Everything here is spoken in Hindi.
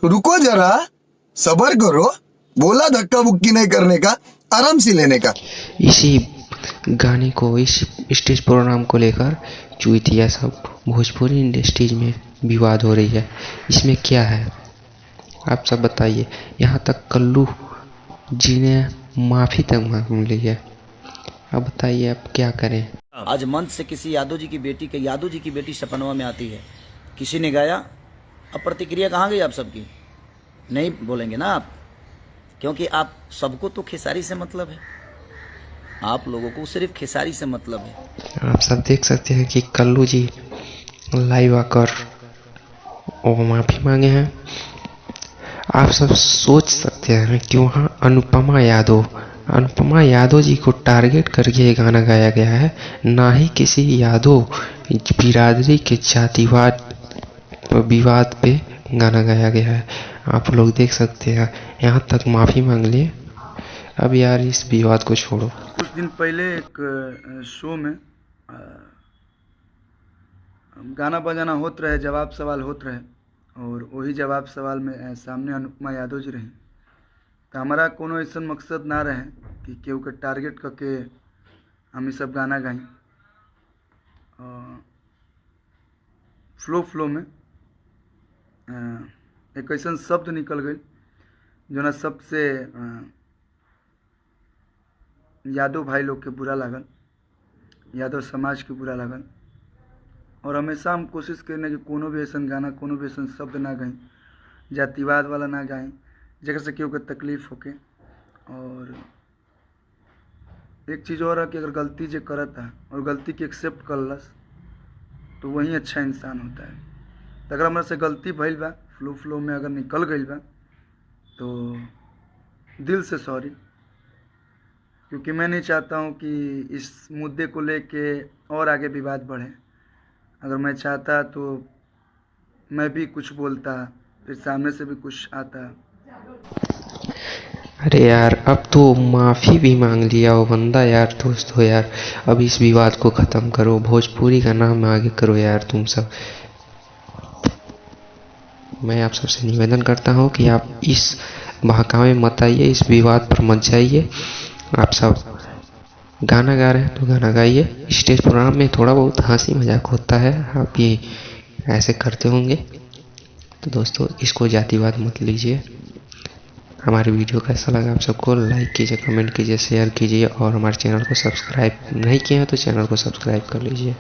रुको जरा, सबर करो। बोला धक्का बुक्की नहीं करने का, आराम से लेने का। इसी गाने को, इस स्टेज प्रोग्राम को लेकर चुतिया सब भोजपुरी इंडस्ट्रीज में विवाद हो रही है। इसमें क्या है आप सब बताइए। यहाँ तक कल्लू जी ने माफ़ी तक मांग ली है। अब बताइए अब क्या करें। आज मंच से किसी यादव जी की बेटी सपनवा में आती है, किसी ने गाया, अब प्रतिक्रिया कहाँ गई आप सबकी? नहीं बोलेंगे ना आप, क्योंकि आप सबको तो खेसारी से मतलब है, आप लोगों को सिर्फ खेसारी से मतलब है। आप सब देख सकते हैं कि कल्लू जी लाइव आकर वो माफ़ी मांगे हैं। आप सब सोच सकते हैं कि वहाँ अनुपमा यादव जी को टारगेट करके ये गाना गाया गया है, ना ही किसी यादव बिरादरी के जातिवाद विवाद पे गाना गाया गया है। आप लोग देख सकते हैं, यहाँ तक माफ़ी मांग लिए। अब यार इस विवाद को छोड़ो। कुछ दिन पहले एक शो में गाना बजाना होत रहे, जवाब सवाल होत रहे, और वही जवाब सवाल में सामने अनुपमा यादव जी रही। तो हमारा कोनो ऐसा मकसद ना रहे कि केहू के टारगेट करके हम सब गाना गाई। फ्लो में एक ऐसा शब्द निकल गई जो ना सबसे यादव भाई लोग के बुरा लागल, यादव समाज के बुरा लागल। और हमेशा हम कोशिश करने कि कोनो भी ऐसा गाना, कोनो भी ऐसा शब्द ना गाएं, जातिवाद वाला ना गाएं, जगह से केहू के तकलीफ होके। और एक चीज़ और है कि अगर गलती जो करता और गलती के एक्सेप्ट करलस तो वही अच्छा इंसान होता है। तो अगर हमारे से गलती भइल बा, फ्लो में अगर निकल गई बा, तो दिल से सॉरी, क्योंकि मैं नहीं चाहता हूँ कि इस मुद्दे को लेके और आगे विवाद बढ़े। अगर मैं चाहता तो मैं भी कुछ बोलता, फिर सामने से भी कुछ आता। अरे यार अब तो माफ़ी भी मांग लिया वो बंदा यार। दोस्त हो यार, अब इस विवाद को ख़त्म करो, भोजपुरी का नाम आगे करो यार तुम सब। मैं आप सबसे निवेदन करता हूँ कि आप इस बहकावे में मत आइए, इस विवाद पर मत जाइए। आप सब गाना गा रहे हैं तो गाना गाइए। स्टेज प्रोग्राम में थोड़ा बहुत हंसी मजाक होता है, आप भी ऐसे करते होंगे। तो दोस्तों इसको जातिवाद मत लीजिए। हमारे वीडियो कैसा लगा आप सबको लाइक कीजिए, कमेंट कीजिए, शेयर कीजिए, और हमारे चैनल को सब्सक्राइब नहीं किया है तो चैनल को सब्सक्राइब कर लीजिए।